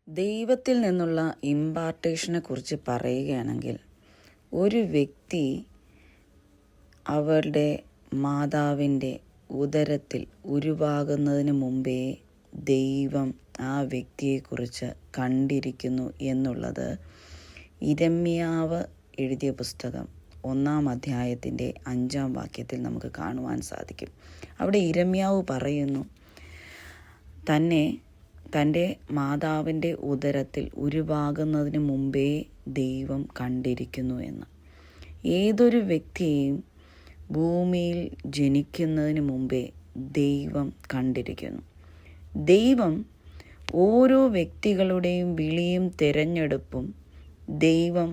ദൈവത്തിൽ നിന്നുള്ള ഇമ്പാർട്ടേഷനെ കുറിച്ച് പറയുകയാണെങ്കിൽ, ഒരു വ്യക്തി അവരുടെ മാതാവിൻ്റെ ഉദരത്തിൽ ഉരുവാകുന്നതിന് മുമ്പേ ദൈവം ആ വ്യക്തിയെക്കുറിച്ച് കണ്ടിരിക്കുന്നു എന്നുള്ളത് ഇരമ്യാവ് എഴുതിയ പുസ്തകം 1 അധ്യായത്തിൻ്റെ 5 വാക്യത്തിൽ നമുക്ക് കാണുവാൻ സാധിക്കും. അവിടെ ഇരമ്യാവ് പറയുന്നു, തൻ്റെ മാതാവിൻ്റെ ഉദരത്തിൽ ഉരുവാകുന്നതിന് മുമ്പേ ദൈവം കണ്ടിരിക്കുന്നു എന്ന്. ഏതൊരു വ്യക്തിയെയും ഭൂമിയിൽ ജനിക്കുന്നതിന് മുമ്പേ ദൈവം കണ്ടിരിക്കുന്നു. ദൈവം ഓരോ വ്യക്തികളുടെയും വിളിയും തിരഞ്ഞെടുപ്പും ദൈവം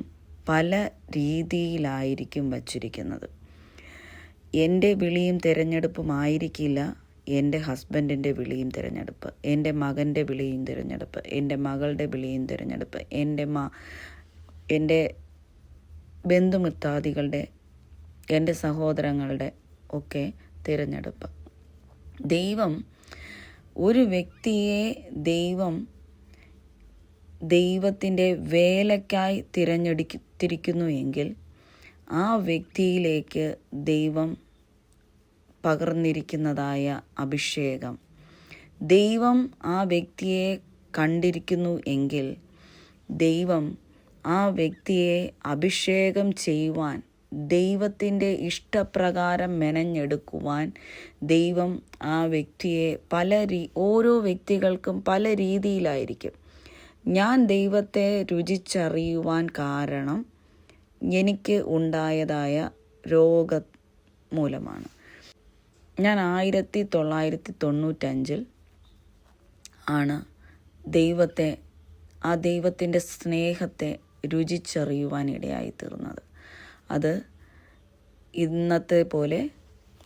പല രീതിയിലായിരിക്കും വച്ചിരിക്കുന്നത്. എൻ്റെ വിളിയും തിരഞ്ഞെടുപ്പുമായിരിക്കില്ല എൻ്റെ ഹസ്ബൻഡിൻ്റെ വിളിയും തിരഞ്ഞെടുപ്പ്, എൻ്റെ മകൻ്റെ വിളിയും തിരഞ്ഞെടുപ്പ്, എൻ്റെ മകളുടെ വിളിയും തിരഞ്ഞെടുപ്പ്, എൻ്റെ ബന്ധുമിത്രാദികളുടെ, എൻ്റെ സഹോദരങ്ങളുടെ ഒക്കെ തിരഞ്ഞെടുപ്പ്. ഒരു വ്യക്തിയെ ദൈവത്തിൻ്റെ വേലയ്ക്കായി തിരഞ്ഞെടുത്തിരിക്കുന്നു എങ്കിൽ ആ വ്യക്തിയിലേക്ക് ദൈവം പകർന്നിരിക്കുന്നതായ അഭിഷേകം, ദൈവം ആ വ്യക്തിയെ കണ്ടിരിക്കുന്നു എങ്കിൽ ദൈവം ആ വ്യക്തിയെ അഭിഷേകം ചെയ്യുവാൻ, ദൈവത്തിൻ്റെ ഇഷ്ടപ്രകാരം മെനഞ്ഞെടുക്കുവാൻ ദൈവം ആ വ്യക്തിയെ ഓരോ വ്യക്തികൾക്കും പല രീതിയിലായിരിക്കും. ഞാൻ ദൈവത്തെ രുചിച്ചറിയുവാൻ കാരണം എനിക്ക് ഉണ്ടായതായ രോഗ മൂലമാണ്. ഞാൻ 1995 ആണ് ദൈവത്തിൻ്റെ സ്നേഹത്തെ രുചിച്ചറിയുവാൻ ഇടയായി തീർന്നത്. അത് ഇന്നത്തെ പോലെ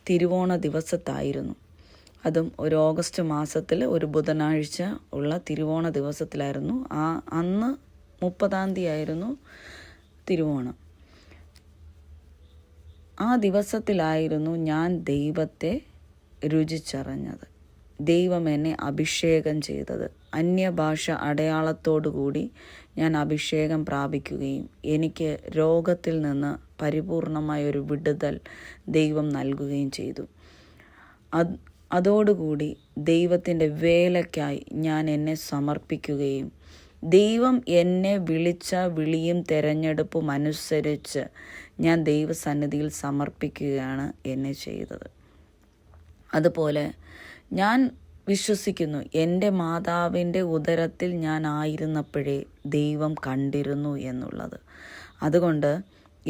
തിരുവോണ ദിവസത്തായിരുന്നു. അതും ഒരു ഓഗസ്റ്റ് മാസത്തിൽ ഒരു ബുധനാഴ്ച ഉള്ള തിരുവോണ ദിവസത്തിലായിരുന്നു. അന്ന് 30-ാം തീയതി ആയിരുന്നു തിരുവോണം. ആ ദിവസത്തിലായിരുന്നു ഞാൻ ദൈവത്തെ രുചിച്ചറിഞ്ഞത്. ദൈവം എന്നെ അഭിഷേകം ചെയ്തത്. അന്യഭാഷ അടയാളത്തോടുകൂടി ഞാൻ അഭിഷേകം പ്രാപിക്കുകയും എനിക്ക് രോഗത്തിൽ നിന്ന് പരിപൂർണമായൊരു വിടുതൽ ദൈവം നൽകുകയും ചെയ്തു. അതോടുകൂടി ദൈവത്തിൻ്റെ വേലയ്ക്കായി ഞാൻ എന്നെ സമർപ്പിക്കുകയും ദൈവം എന്നെ വിളിച്ച വിളിയും തിരഞ്ഞെടുപ്പും അനുസരിച്ച് ഞാൻ ദൈവസന്നിധിയിൽ സമർപ്പിക്കുകയാണ് എന്നെ ചെയ്തത്. അതുപോലെ ഞാൻ വിശ്വസിക്കുന്നു, എൻ്റെ മാതാവിൻ്റെ ഉദരത്തിൽ ഞാൻ ആയിരുന്നപ്പോഴേ ദൈവം കണ്ടിരുന്നു എന്നുള്ളത്. അതുകൊണ്ട്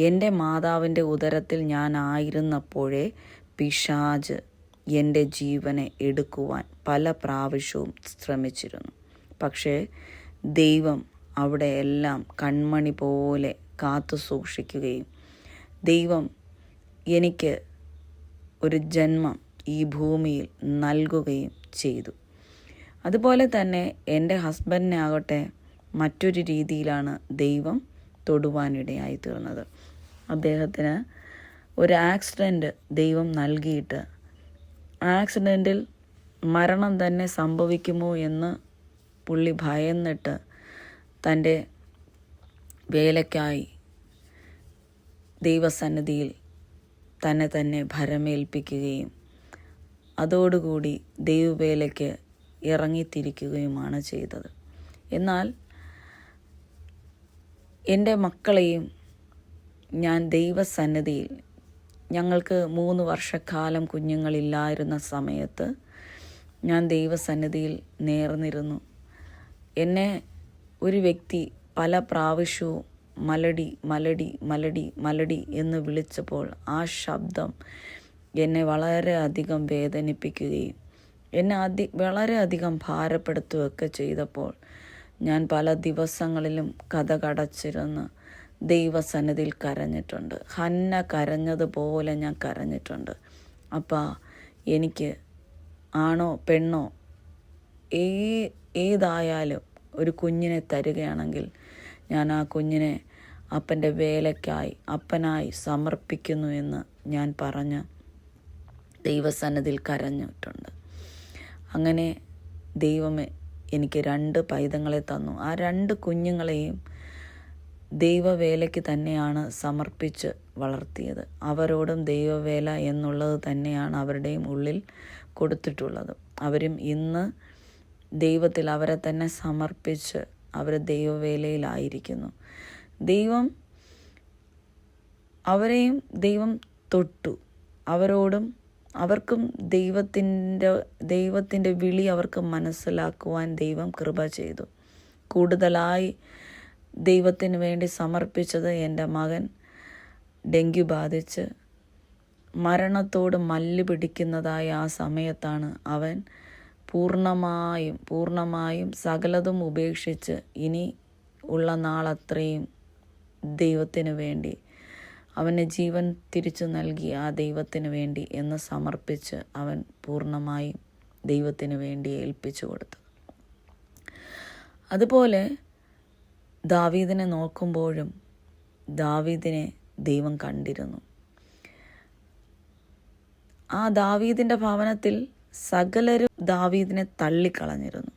എൻ്റെ മാതാവിൻ്റെ ഉദരത്തിൽ ഞാൻ ആയിരുന്നപ്പോഴേ പിശാച് എൻ്റെ ജീവനെ എടുക്കുവാൻ പല പ്രാവശ്യവും ശ്രമിച്ചിരുന്നു. പക്ഷേ ദൈവം അവിടെ എല്ലാം കൺമണി പോലെ കാത്തു സൂക്ഷിക്കുകയും ദൈവം എനിക്ക് ഒരു ജന്മം ഈ ഭൂമിയിൽ നൽകുകയും ചെയ്തു. അതുപോലെ തന്നെ എൻ്റെ ഹസ്ബൻഡിനെ ആകട്ടെ മറ്റൊരു രീതിയിലാണ് ദൈവം തൊടുവാനിടയായി തീർന്നത്. അദ്ദേഹത്തിന് ഒരു ആക്സിഡൻറ്റ് ദൈവം നൽകിയിട്ട് ആക്സിഡൻറ്റിൽ മരണം തന്നെ സംഭവിക്കുമോ എന്ന് പുള്ളി ഭയന്നിട്ട് തൻ്റെ വേലയ്ക്കായി ദൈവസന്നിധിയിൽ തന്നെ ഭരമേൽപ്പിക്കുകയും അതോടുകൂടി ദൈവവേലയ്ക്ക് ഇറങ്ങിത്തിരിക്കുകയുമാണ് ചെയ്തത്. എന്നാൽ എൻ്റെ മക്കളെയും ഞാൻ ദൈവസന്നിധിയിൽ, ഞങ്ങൾക്ക് 3 വർഷക്കാലം കുഞ്ഞുങ്ങളില്ലായിരുന്ന സമയത്ത് ഞാൻ ദൈവസന്നിധിയിൽ നേർന്നിരുന്നു. എന്നെ ഒരു വ്യക്തി പല പ്രാവശ്യവും മലടി എന്ന് വിളിച്ചപ്പോൾ ആ ശബ്ദം എന്നെ വളരെയധികം വേദനിപ്പിക്കുകയും എന്നെ വളരെയധികം ഭാരപ്പെടുത്തുകയൊക്കെ ചെയ്തപ്പോൾ ഞാൻ പല ദിവസങ്ങളിലും കതകടച്ചിരുന്ന് ദൈവസന്നിധിയിൽ കരഞ്ഞിട്ടുണ്ട്. ഹന്ന കരഞ്ഞതുപോലെ ഞാൻ കരഞ്ഞിട്ടുണ്ട്. അപ്പാ, എനിക്ക് ആണോ പെണ്ണോ ഏതായാലും ഒരു കുഞ്ഞിനെ തരികയാണെങ്കിൽ ഞാൻ ആ കുഞ്ഞിനെ അപ്പൻ്റെ വേലയ്ക്കായി അപ്പനായി സമർപ്പിക്കുന്നു എന്ന് ഞാൻ പറഞ്ഞ് ദൈവസന്നിധിയിൽ കരഞ്ഞിട്ടുണ്ട്. അങ്ങനെ ദൈവമേ എനിക്ക് 2 പൈതങ്ങളെ തന്നു. ആ 2 കുഞ്ഞുങ്ങളെയും ദൈവവേലയ്ക്ക് തന്നെയാണ് സമർപ്പിച്ച് വളർത്തിയത്. അവരോടും ദൈവവേല എന്നുള്ളത് തന്നെയാണ് അവരുടെയും ഉള്ളിൽ കൊടുത്തിട്ടുള്ളത്. അവരും ഇന്ന് ദൈവത്തിൽ അവരെ തന്നെ സമർപ്പിച്ച് അവർ ദൈവവേലയിലായിരിക്കുന്നു. അവരെയും ദൈവം തൊട്ടു. അവർക്കും ദൈവത്തിൻ്റെ വിളി അവർക്ക് മനസ്സിലാക്കുവാൻ ദൈവം കൃപ ചെയ്തു. കൂടുതലായി ദൈവത്തിന് വേണ്ടി സമർപ്പിച്ചത് എൻ്റെ മകൻ ഡെങ്കി ബാധിച്ച് മരണത്തോട് മല്ല് പിടിക്കുന്നതായ ആ സമയത്താണ് അവൻ പൂർണ്ണമായും സകലതും ഉപേക്ഷിച്ച് ഇനി ഉള്ള നാളത്രയും ദൈവത്തിന് വേണ്ടി അവന് ജീവൻ തിരിച്ചു നൽകി ആ ദൈവത്തിന് വേണ്ടി എന്ന് സമർപ്പിച്ച് അവൻ പൂർണ്ണമായും ദൈവത്തിന് വേണ്ടി ഏൽപ്പിച്ചു കൊടുത്തു. അതുപോലെ ദാവീദിനെ നോക്കുമ്പോഴും ദാവീദിനെ ദൈവം കണ്ടിരുന്നു. ആ ദാവീദിൻ്റെ ഭവനത്തിൽ സകലരും ദാവീദിനെ തള്ളിക്കളഞ്ഞിരുന്നു.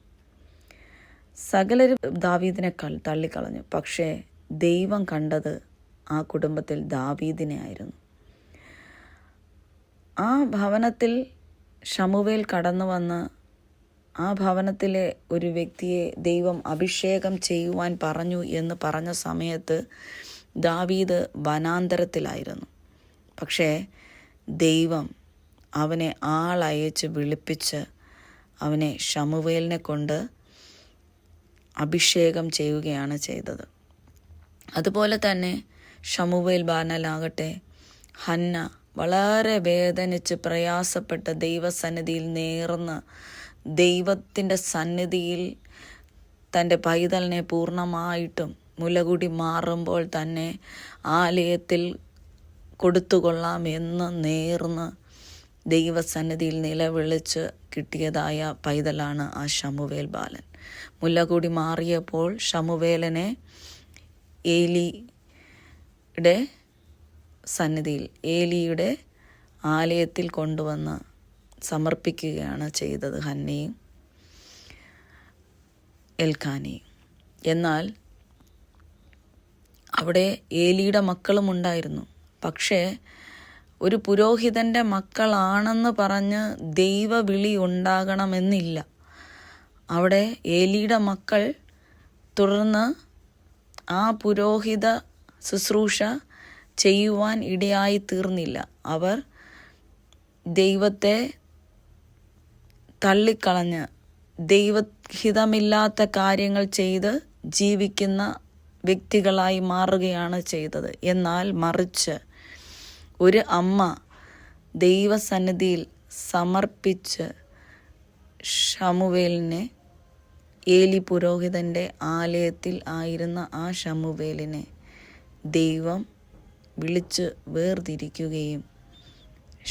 തള്ളിക്കളഞ്ഞു. പക്ഷേ ദൈവം കണ്ടത് ആ കുടുംബത്തിൽ ദാവീദിനെ ആയിരുന്നു. ആ ഭവനത്തിൽ ശമൂവേൽ കടന്നു വന്ന് ആ ഭവനത്തിലെ ഒരു വ്യക്തിയെ ദൈവം അഭിഷേകം ചെയ്യുവാൻ പറഞ്ഞു എന്ന് പറഞ്ഞ സമയത്ത് ദാവീദ് വനാന്തരത്തിലായിരുന്നു. പക്ഷേ ദൈവം അവനെ ആളയച്ച് വിളിപ്പിച്ച് അവനെ ശമൂവേലിനെ കൊണ്ട് അഭിഷേകം ചെയ്യുകയാണ് ചെയ്തത്. അതുപോലെ തന്നെ ശമൂവേൽ ബാലനാകട്ടെ ഹന്ന വളരെ വേദനിച്ച് പ്രയാസപ്പെട്ട് ദൈവസന്നിധിയിൽ നേർന്ന് ദൈവത്തിൻ്റെ സന്നിധിയിൽ തൻ്റെ പൈതലിനെ പൂർണ്ണമായിട്ടും മുലകുടി മാറുമ്പോൾ തന്നെ ആലയത്തിൽ കൊടുത്തുകൊള്ളാം എന്ന് നേർന്ന് ദൈവസന്നിധിയിൽ നിലവിളിച്ച് കിട്ടിയതായ പൈതലാണ് ആ ശമൂവേൽ ബാലൻ. മുലകുടി മാറിയപ്പോൾ ശമൂവേലനെ ഏലിയുടെ ആലയത്തിൽ കൊണ്ടുവന്ന് സമർപ്പിക്കുകയാണ് ചെയ്തത് ഹന്നയും എൽക്കാനയും. എന്നാൽ അവിടെ ഏലിയുടെ മക്കളും ഉണ്ടായിരുന്നു. പക്ഷേ ഒരു പുരോഹിതൻ്റെ മക്കളാണെന്ന് പറഞ്ഞ് ദൈവവിളി ഉണ്ടാകണമെന്നില്ല. അവിടെ ഏലിയുടെ മക്കൾ തുടർന്ന് ആ പുരോഹിത ശുശ്രൂഷ ചെയ്യുവാൻ ഇടയായി തീർന്നില്ല. അവർ ദൈവത്തെ തള്ളിക്കളഞ്ഞ് ദൈവഹിതമില്ലാത്ത കാര്യങ്ങൾ ചെയ്ത് ജീവിക്കുന്ന വ്യക്തികളായി മാറുകയാണ് ചെയ്തത്. എന്നാൽ മറിച്ച് ഒരു അമ്മ ദൈവസന്നിധിയിൽ സമർപ്പിച്ച് ശമൂവേലിനെ, ഏലി പുരോഹിതൻ്റെ ആലയത്തിൽ ആയിരുന്ന ആ ശമൂവേലിനെ ദൈവം വിളിച്ച് വേർതിരിക്കുകയും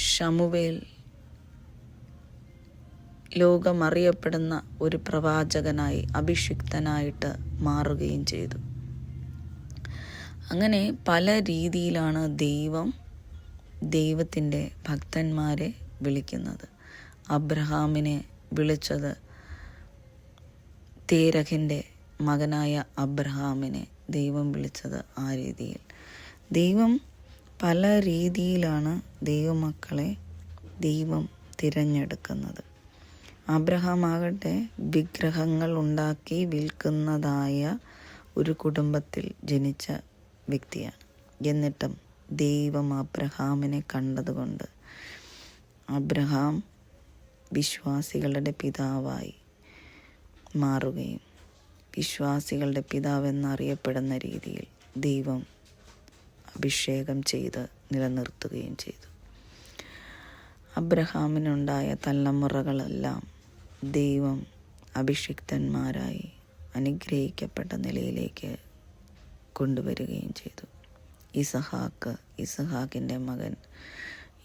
ശമൂവേൽ ലോകമറിയപ്പെടുന്ന ഒരു പ്രവാചകനായി അഭിഷിക്തനായിട്ട് മാറുകയും ചെയ്തു. അങ്ങനെ പല രീതിയിലാണ് ദൈവത്തിൻ്റെ ഭക്തന്മാരെ വിളിക്കുന്നത്. അബ്രഹാമിനെ വിളിച്ചത് തേരഹിൻ്റെ മകനായ അബ്രഹാമിനെ ദൈവം വിളിച്ചത് ആ രീതിയിൽ. ദൈവം പല രീതിയിലാണ് ദൈവമക്കളെ ദൈവം തിരഞ്ഞെടുക്കുന്നത്. അബ്രഹാം ആകട്ടെ വിഗ്രഹങ്ങൾ ഉണ്ടാക്കി വിൽക്കുന്നതായ ഒരു കുടുംബത്തിൽ ജനിച്ച വ്യക്തിയാണ്. എന്നിട്ടും ദൈവം അബ്രഹാമിനെ കണ്ടതുകൊണ്ട് അബ്രഹാം വിശ്വാസികളുടെ പിതാവായി മാറുകയും വിശ്വാസികളുടെ പിതാവെന്നറിയപ്പെടുന്ന രീതിയിൽ ദൈവം അഭിഷേകം ചെയ്ത് നിലനിർത്തുകയും ചെയ്തു. അബ്രഹാമിനുണ്ടായ തലമുറകളെല്ലാം ദൈവം അഭിഷിക്തന്മാരായി അനുഗ്രഹിക്കപ്പെട്ട നിലയിലേക്ക് കൊണ്ടുവരികയും ചെയ്തു. ഇസഹാക്കിൻ്റെ മകൻ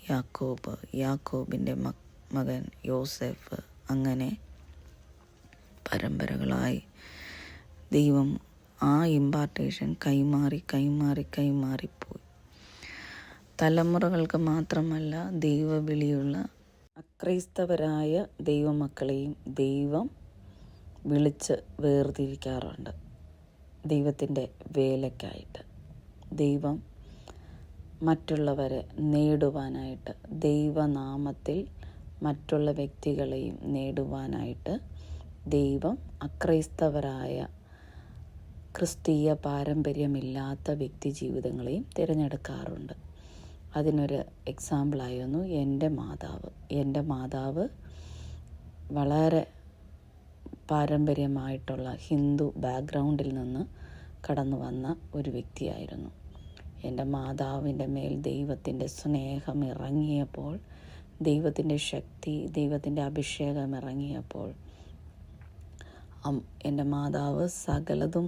യാക്കോബ്, യാക്കോബിൻ്റെ മകൻ യോസെഫ്, അങ്ങനെ പരമ്പരകളായി ദൈവം ആ ഇമ്പാർട്ടേഷൻ കൈമാറിപ്പോയി. തലമുറകൾക്ക് മാത്രമല്ല, ദൈവവിളിയുള്ള അക്രൈസ്തവരായ ദൈവമക്കളെയും ദൈവം വിളിച്ച് വേർതിരിക്കാറുണ്ട് ദൈവത്തിൻ്റെ വേലയ്ക്കായിട്ട്. ദൈവം മറ്റുള്ളവരെ നേടുവാനായിട്ട്, ദൈവനാമത്തിൽ മറ്റുള്ള വ്യക്തികളെയും നേടുവാനായിട്ട് ദൈവം അക്രൈസ്തവരായ ക്രിസ്തീയ പാരമ്പര്യമില്ലാത്ത വ്യക്തി ജീവിതങ്ങളെയും തിരഞ്ഞെടുക്കാറുണ്ട്. അതിനൊരു എക്സാമ്പിളായിരുന്നു എൻ്റെ മാതാവ് വളരെ പാരമ്പര്യമായിട്ടുള്ള ഹിന്ദു ബാക്ക്ഗ്രൗണ്ടിൽ നിന്ന് കടന്നു വന്ന ഒരു വ്യക്തിയായിരുന്നു. എൻ്റെ മാതാവിൻ്റെ മേൽ ദൈവത്തിൻ്റെ സ്നേഹം ഇറങ്ങിയപ്പോൾ, ദൈവത്തിൻ്റെ ശക്തി, ദൈവത്തിൻ്റെ അഭിഷേകം ഇറങ്ങിയപ്പോൾ എൻ്റെ മാതാവ് സകലതും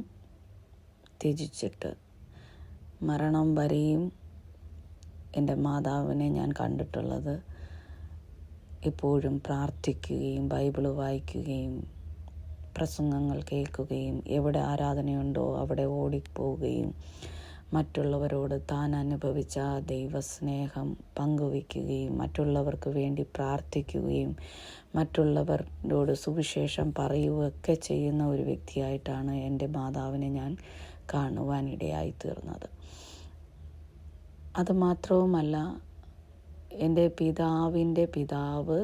ത്യജിച്ചിട്ട് മരണം വരെയും എൻ്റെ മാതാവിനെ ഞാൻ കണ്ടിട്ടുള്ളത് എപ്പോഴും പ്രാർത്ഥിക്കുകയും ബൈബിള് വായിക്കുകയും പ്രസംഗങ്ങൾ കേൾക്കുകയും എവിടെ ആരാധനയുണ്ടോ അവിടെ ഓടിപ്പോവുകയും മറ്റുള്ളവരോട് താൻ അനുഭവിച്ച ആ ദൈവസ്നേഹം പങ്കുവയ്ക്കുകയും മറ്റുള്ളവർക്ക് വേണ്ടി പ്രാർത്ഥിക്കുകയും മറ്റുള്ളവരോട് സുവിശേഷം പറയുകയൊക്കെ ചെയ്യുന്ന ഒരു വ്യക്തിയായിട്ടാണ് എൻ്റെ മാതാവിനെ ഞാൻ കാണുവാനിടയായി തീർന്നത്. അതുമാത്രവുമല്ല, എൻ്റെ പിതാവിൻ്റെ പിതാവ്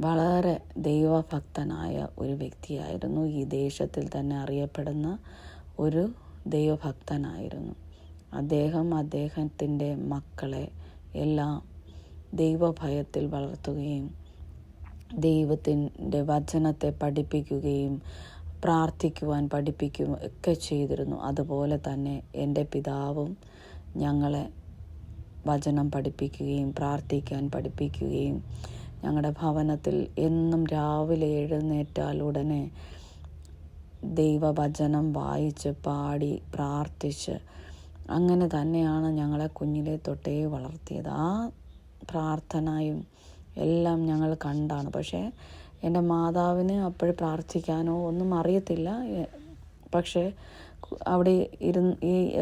വളരെ ദൈവഭക്തനായ ഒരു വ്യക്തിയായിരുന്നു. ഈ ദേശത്തിൽ തന്നെ അറിയപ്പെടുന്ന ഒരു ദൈവഭക്തനായിരുന്നു. അദ്ദേഹത്തിൻ്റെ മക്കളെ എല്ലാം ദൈവഭയത്തിൽ വളർത്തുകയും ദൈവത്തിൻ്റെ വചനത്തെ പഠിപ്പിക്കുകയും പ്രാർത്ഥിക്കുവാൻ പഠിപ്പിക്കുകയും ഒക്കെ ചെയ്തിരുന്നു. അതുപോലെ തന്നെ എൻ്റെ പിതാവും ഞങ്ങളെ വചനം പഠിപ്പിക്കുകയും പ്രാർത്ഥിക്കാൻ പഠിപ്പിക്കുകയും ഞങ്ങളുടെ ഭവനത്തിൽ എന്നും രാവിലെ എഴുന്നേറ്റാൽ ഉടനെ ദൈവവചനം വായിച്ച് പാടി പ്രാർത്ഥിച്ച് അങ്ങനെ തന്നെയാണ് ഞങ്ങളെ കുഞ്ഞിലെ തൊട്ടേ വളർത്തിയത്. ആ പ്രാർത്ഥനയും എല്ലാം ഞങ്ങൾ കണ്ടാണ്. പക്ഷേ എൻ്റെ മാതാവിന് അപ്പോൾ പ്രാർത്ഥിക്കാനോ ഒന്നും അറിയത്തില്ല. പക്ഷേ അവിടെ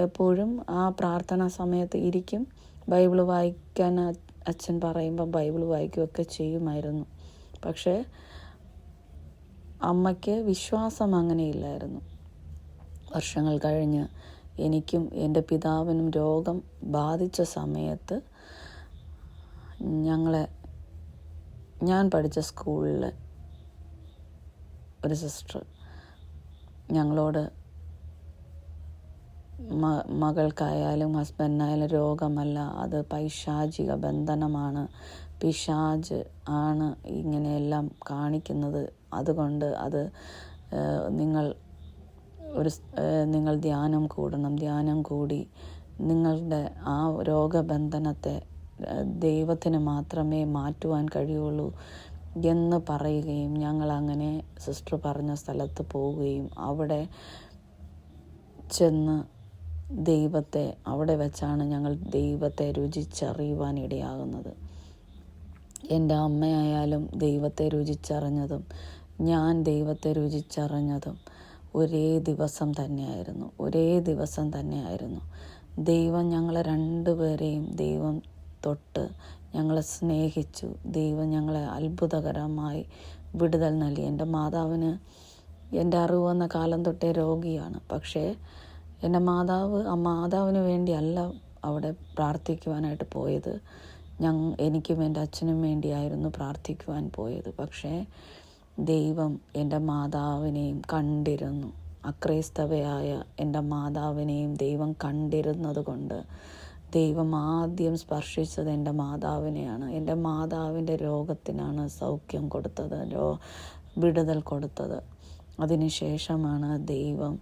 എപ്പോഴും ആ പ്രാർത്ഥന സമയത്ത് ഇരിക്കും. ബൈബിള് വായിക്കാൻ അച്ഛൻ പറയുമ്പോൾ ബൈബിള് വായിക്കുകയൊക്കെ ചെയ്യുമായിരുന്നു. പക്ഷേ അമ്മയ്ക്ക് വിശ്വാസം അങ്ങനെയില്ലായിരുന്നു. വർഷങ്ങൾ കഴിഞ്ഞ് എനിക്കും എൻ്റെ പിതാവിനും രോഗം ബാധിച്ച സമയത്ത് ഞാൻ പഠിച്ച സ്കൂളിൽ ഒരു സിസ്റ്റർ ഞങ്ങളോട് മകൾക്കായാലും ഹസ്ബൻഡിനായാലും രോഗമല്ല, അത് പൈശാചിക ബന്ധനമാണ്, പിശാച് ആണ് ഇങ്ങനെയെല്ലാം കാണിക്കുന്നത്. അതുകൊണ്ട് അത് നിങ്ങൾ ധ്യാനം കൂടണം, ധ്യാനം കൂടി നിങ്ങളുടെ ആ രോഗബന്ധനത്തെ ദൈവത്തിന് മാത്രമേ മാറ്റുവാൻ കഴിയുള്ളൂ എന്ന് പറയുകയും ഞങ്ങളങ്ങനെ സിസ്റ്റർ പറഞ്ഞ സ്ഥലത്ത് പോവുകയും അവിടെ ചെന്ന് അവിടെ വെച്ചാണ് ഞങ്ങൾ ദൈവത്തെ രുചിച്ചറിയുവാൻ ഇടയാകുന്നത്. എൻ്റെ അമ്മയായാലും ദൈവത്തെ രുചിച്ചറിഞ്ഞതും ഞാൻ ദൈവത്തെ രുചിച്ചറിഞ്ഞതും ഒരേ ദിവസം തന്നെയായിരുന്നു. ദൈവം ഞങ്ങളെ രണ്ടുപേരെയും ദൈവം തൊട്ട് ഞങ്ങളെ സ്നേഹിച്ചു. ദൈവം ഞങ്ങളെ അത്ഭുതകരമായി വിടുതൽ നൽകി. എൻ്റെ എൻ്റെ അറിവ് വന്ന കാലം തൊട്ടേ രോഗിയാണ്. പക്ഷേ എൻ്റെ മാതാവിന് വേണ്ടിയല്ല അവിടെ പ്രാർത്ഥിക്കുവാനായിട്ട് പോയത്. എനിക്കും എൻ്റെ അച്ഛനും വേണ്ടിയായിരുന്നു പ്രാർത്ഥിക്കുവാൻ പോയത്. പക്ഷേ ദൈവം എൻ്റെ മാതാവിനെയും കണ്ടിരുന്നു. അക്രൈസ്തവയായ എൻ്റെ മാതാവിനെയും ദൈവം കണ്ടിരുന്നത് കൊണ്ട് ദൈവം ആദ്യം സ്പർശിച്ചത് എൻ്റെ മാതാവിനെയാണ്. എൻ്റെ മാതാവിൻ്റെ രോഗത്തിനാണ് സൗഖ്യം കൊടുത്തത്, വിടുതൽ കൊടുത്തത്. അതിനുശേഷമാണ് ദൈവം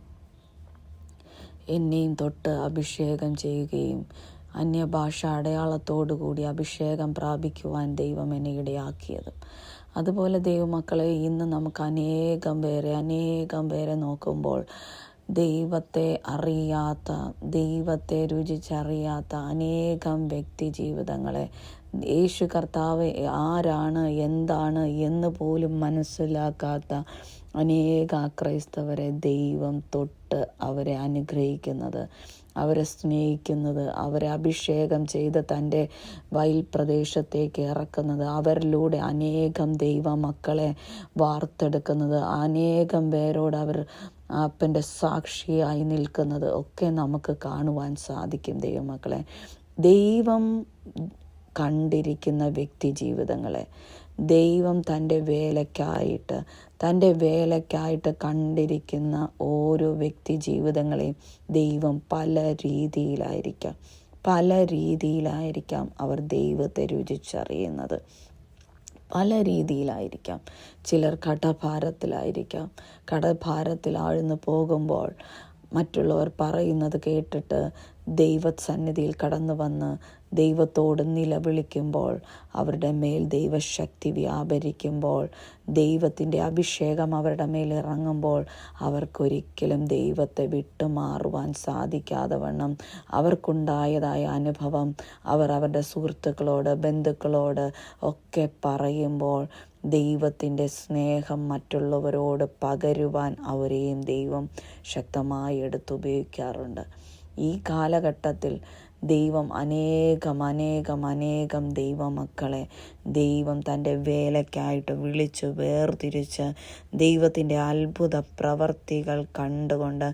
എന്നെയും തൊട്ട് അഭിഷേകം ചെയ്യുകയും അന്യഭാഷ അടയാളത്തോടുകൂടി അഭിഷേകം പ്രാപിക്കുവാൻ ദൈവം എന്നെ ഇടയാക്കിയത്. അതുപോലെ ദൈവമക്കളെ, ഇന്ന് നമുക്ക് അനേകം പേരെ നോക്കുമ്പോൾ ദൈവത്തെ അറിയാത്ത, ദൈവത്തെ രുചിച്ചറിയാത്ത അനേകം വ്യക്തി ജീവിതങ്ങളെ യേശു കർത്താവ് ആരാണ്, എന്താണ് എന്ന് പോലും മനസ്സിലാക്കാത്ത അനേക ക്രൈസ്തവരെ ദൈവം തൊട്ട് അവരെ അനുഗ്രഹിക്കുന്നത്, അവരെ സ്നേഹിക്കുന്നത്, അവരെ അഭിഷേകം ചെയ്ത് തൻ്റെ വയൽ പ്രദേശത്തേക്ക് ഇറക്കുന്നത്, അവരിലൂടെ അനേകം ദൈവ മക്കളെ വാർത്തെടുക്കുന്നത്, അനേകം പേരോട് അവർ അപ്പൻ്റെ സാക്ഷിയായി നിൽക്കുന്നത് ഒക്കെ നമുക്ക് കാണുവാൻ സാധിക്കും. ദൈവമക്കളെ, ദൈവം കണ്ടിരിക്കുന്ന വ്യക്തി ജീവിതങ്ങളെ, ദൈവം തൻ്റെ വേലയ്ക്കായിട്ട് കണ്ടിരിക്കുന്ന ഓരോ വ്യക്തി ജീവിതങ്ങളെയും ദൈവം പല രീതിയിലായിരിക്കാം അവർ ദൈവത്തെ രുചിച്ചറിയുന്നത്. പല രീതിയിലായിരിക്കാം. ചിലർ കടഭാരത്തിൽ ആഴ്ന്നു പോകുമ്പോൾ മറ്റുള്ളവർ പറയുന്നത് കേട്ടിട്ട് ദൈവസന്നിധിയിൽ കടന്നു വന്ന് ദൈവത്തോട് നിലവിളിക്കുമ്പോൾ, അവരുടെ മേൽ ദൈവശക്തി വ്യാപരിക്കുമ്പോൾ, ദൈവത്തിൻ്റെ അഭിഷേകം അവരുടെ മേൽ ഇറങ്ങുമ്പോൾ അവർക്കൊരിക്കലും ദൈവത്തെ വിട്ടുമാറുവാൻ സാധിക്കാതെ വണ്ണം അവർക്കുണ്ടായതായ അനുഭവം അവർ അവരുടെ സുഹൃത്തുക്കളോട്, ബന്ധുക്കളോട് ഒക്കെ പറയുമ്പോൾ ദൈവത്തിൻ്റെ സ്നേഹം മറ്റുള്ളവരോട് പകരുവാൻ അവരെയും ദൈവം ശക്തമായി എടുത്തുപയോഗിക്കാറുണ്ട്. ഈ കാലഘട്ടത്തിൽ ദൈവം അനേകം ദൈവമക്കളെ ദൈവം തൻ്റെ വേലയ്ക്കായിട്ട് വിളിച്ച് വേർതിരിച്ച് ദൈവത്തിൻ്റെ അത്ഭുത പ്രവർത്തികൾ കണ്ടുകൊണ്ട്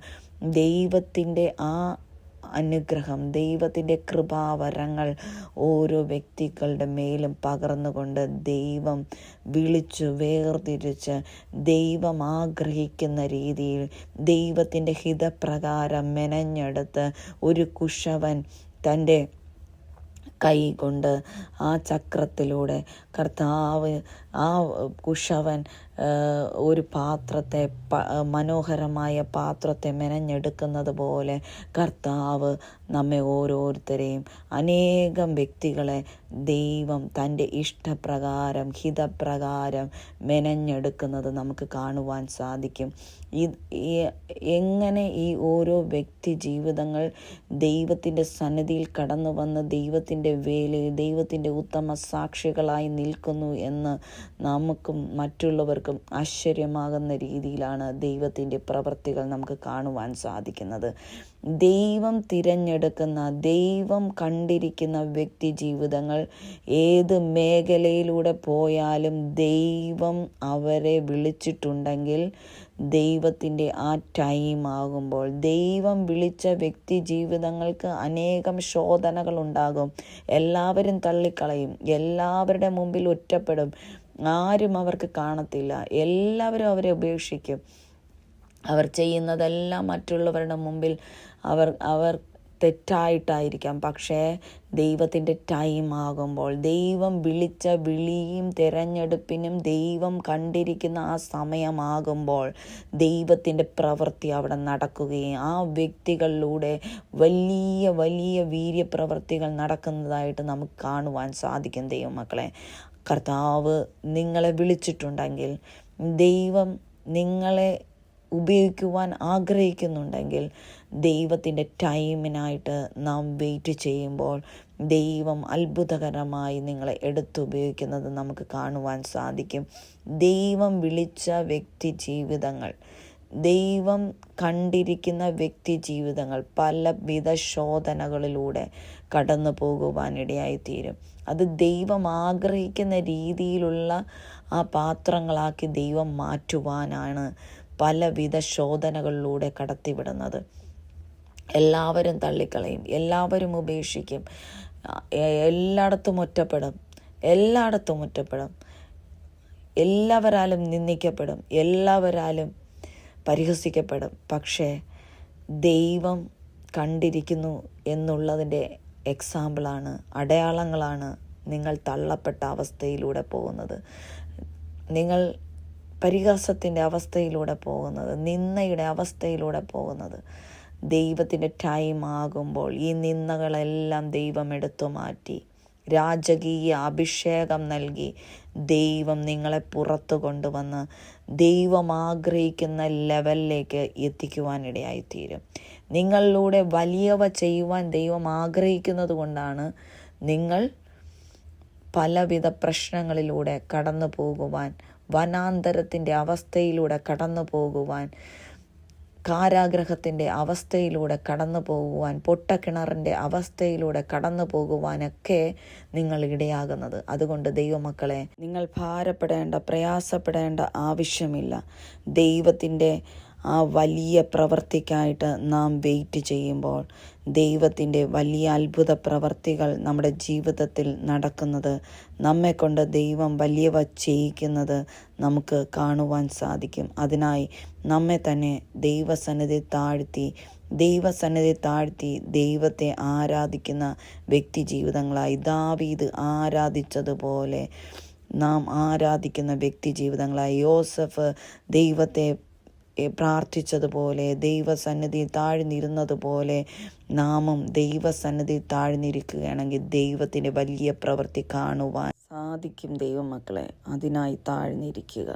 ദൈവത്തിൻ്റെ ആ അനുഗ്രഹം, ദൈവത്തിൻ്റെ കൃപാവരങ്ങൾ ഓരോ വ്യക്തികളുടെ മേലും പകർന്നുകൊണ്ട് ദൈവം വിളിച്ചു വേർതിരിച്ച് ദൈവം ആഗ്രഹിക്കുന്ന രീതിയിൽ ദൈവത്തിൻ്റെ ഹിതപ്രകാരം മെനഞ്ഞെടുത്ത് ഒരു കുശവൻ തൻ്റെ കൈ കൊണ്ട് ആ ചക്രത്തിലൂടെ കർത്താവ് ആ കുശവൻ ഒരു പാത്രത്തെ, മനോഹരമായ പാത്രത്തെ മെനഞ്ഞെടുക്കുന്നത് പോലെ കർത്താവ് നമ്മെ ഓരോരുത്തരെയും, അനേകം വ്യക്തികളെ ദൈവം തൻ്റെ ഇഷ്ടപ്രകാരം, ഹിതപ്രകാരം മെനഞ്ഞെടുക്കുന്നത് നമുക്ക് കാണുവാൻ സാധിക്കും. എങ്ങനെ ഈ ഓരോ വ്യക്തി ജീവിതങ്ങൾ ദൈവത്തിൻ്റെ സന്നിധിയിൽ കടന്നു വന്ന് ദൈവത്തിൻ്റെ വേലയിൽ ദൈവത്തിൻ്റെ ഉത്തമ സാക്ഷികളായി നിൽക്കുന്നു എന്ന് നമുക്കും മറ്റുള്ളവർക്കും ആശ്ചര്യമാകുന്ന രീതിയിലാണ് ദൈവത്തിൻ്റെ പ്രവൃത്തികൾ നമുക്ക് കാണുവാൻ സാധിക്കുന്നത്. ദൈവം തിരഞ്ഞെടുക്കുന്ന, ദൈവം കണ്ടിരിക്കുന്ന വ്യക്തി ജീവിതങ്ങൾ ഏത് മേഖലയിലൂടെ പോയാലും ദൈവം അവരെ വിളിച്ചിട്ടുണ്ടെങ്കിൽ ദൈവത്തിൻ്റെ ആ ടൈം ആകുമ്പോൾ ദൈവം വിളിച്ച വ്യക്തി ജീവിതങ്ങൾക്ക് അനേകം ശോധനകൾ ഉണ്ടാകും. എല്ലാവരും തള്ളിക്കളയും, എല്ലാവരുടെ മുമ്പിൽ ഒറ്റപ്പെടും, ആരും അവർക്ക് കാണത്തില്ല, എല്ലാവരും അവരെ ഉപേക്ഷിക്കും. അവർ ചെയ്യുന്നതെല്ലാം മറ്റുള്ളവരുടെ മുമ്പിൽ അവർ തെറ്റായിട്ടായിരിക്കാം. പക്ഷേ ദൈവത്തിൻ്റെ ടൈം ആകുമ്പോൾ, ദൈവം വിളിച്ച വിളിയും തിരഞ്ഞെടുപ്പിനും ദൈവം കണ്ടിരിക്കുന്ന ആ സമയമാകുമ്പോൾ ദൈവത്തിൻ്റെ പ്രവൃത്തി അവിടെ നടക്കുകയും ആ വ്യക്തികളിലൂടെ വലിയ വീര്യപ്രവൃത്തികൾ നടക്കുന്നതായിട്ട് നമുക്ക് കാണുവാൻ സാധിക്കും. ദൈവമക്കളെ, കർത്താവ് നിങ്ങളെ വിളിച്ചിട്ടുണ്ടെങ്കിൽ, ദൈവം നിങ്ങളെ ഉപയോഗിക്കുവാൻ ആഗ്രഹിക്കുന്നുണ്ടെങ്കിൽ ദൈവത്തിൻ്റെ ടൈമിനായിട്ട് നാം വെയിറ്റ് ചെയ്യുമ്പോൾ ദൈവം അത്ഭുതകരമായി നിങ്ങളെ എടുത്തുപയോഗിക്കുന്നത് നമുക്ക് കാണുവാൻ സാധിക്കും. ദൈവം വിളിച്ച വ്യക്തി ജീവിതങ്ങൾ, ദൈവം കണ്ടിരിക്കുന്ന വ്യക്തി ജീവിതങ്ങൾ പലവിധ ശോധനകളിലൂടെ കടന്നു പോകുവാനിടയായിത്തീരും. അത് ദൈവം ആഗ്രഹിക്കുന്ന രീതിയിലുള്ള ആ പാത്രങ്ങളാക്കി ദൈവം മാറ്റുവാനാണ് പലവിധ ശോധനകളിലൂടെ കടത്തിവിടുന്നത്. എല്ലാവരും തള്ളിക്കളയും, എല്ലാവരും ഉപേക്ഷിക്കും, എല്ലായിടത്തും ഒറ്റപ്പെടും, എല്ലാവരാലും നിന്ദിക്കപ്പെടും, എല്ലാവരാലും പരിഹസിക്കപ്പെടും. പക്ഷേ ദൈവം കണ്ടിരിക്കുന്നു എന്നുള്ളതിൻ്റെ എക്സാമ്പിളാണ്, അടയാളങ്ങളാണ് നിങ്ങൾ തള്ളപ്പെട്ട അവസ്ഥയിലൂടെ പോകുന്നത്, നിങ്ങൾ പരിഹാസത്തിൻ്റെ അവസ്ഥയിലൂടെ പോകുന്നത്, നിന്ദയുടെ അവസ്ഥയിലൂടെ പോകുന്നത്. ദൈവത്തിൻ്റെ ടൈം ആകുമ്പോൾ ഈ നിന്ദകളെല്ലാം ദൈവം എടുത്തു മാറ്റി രാജകീയ അഭിഷേകം നൽകി ദൈവം നിങ്ങളെ പുറത്തു കൊണ്ടുവന്ന് ദൈവം ആഗ്രഹിക്കുന്ന ലെവലിലേക്ക് എത്തിക്കുവാനിടയായിത്തീരും. നിങ്ങളിലൂടെ വലിയവ ചെയ്യുവാൻ ദൈവം ആഗ്രഹിക്കുന്നത് കൊണ്ടാണ് നിങ്ങൾ പലവിധ പ്രശ്നങ്ങളിലൂടെ കടന്നു പോകുവാൻ, വനാന്തരത്തിൻ്റെ അവസ്ഥയിലൂടെ കടന്നു പോകുവാൻ, കാരാഗ്രഹത്തിൻ്റെ അവസ്ഥയിലൂടെ കടന്നു പോകുവാൻ, പൊട്ടക്കിണറിൻ്റെ അവസ്ഥയിലൂടെ കടന്നു പോകുവാനൊക്കെ നിങ്ങൾ ഇടയാകുന്നത്. അതുകൊണ്ട് ദൈവമക്കളെ, നിങ്ങൾ ഭാരപ്പെടേണ്ട, പ്രയാസപ്പെടേണ്ട ആവശ്യമില്ല. ദൈവത്തിൻ്റെ ആ വലിയ പ്രവൃത്തിക്കായിട്ട് നാം വെയിറ്റ് ചെയ്യുമ്പോൾ ദൈവത്തിൻ്റെ വലിയ അത്ഭുത പ്രവർത്തികൾ നമ്മുടെ ജീവിതത്തിൽ നടക്കുന്നത്, നമ്മെക്കൊണ്ട് ദൈവം വലിയവ ചെയ്യിക്കുന്നത് നമുക്ക് കാണുവാൻ സാധിക്കും. അതിനായി നമ്മെ തന്നെ ദൈവസന്നിധി താഴ്ത്തി ദൈവത്തെ ആരാധിക്കുന്ന വ്യക്തി ജീവിതങ്ങളായി ദാവീദ് ആരാധിച്ചതുപോലെ നാം ആരാധിക്കുന്ന വ്യക്തി ജീവിതങ്ങളായി, യോസഫ് ദൈവത്തെ പ്രാർത്ഥിച്ചതുപോലെ, ദൈവസന്നിധി താഴ്ന്നിരുന്നതുപോലെ നാമും ദൈവസന്നിധി താഴ്ന്നിരിക്കുകയാണെങ്കിൽ ദൈവത്തിൻ്റെ വലിയ പ്രവൃത്തി കാണുവാൻ സാധിക്കും. ദൈവമക്കളെ, അതിനായി താഴ്ന്നിരിക്കുക.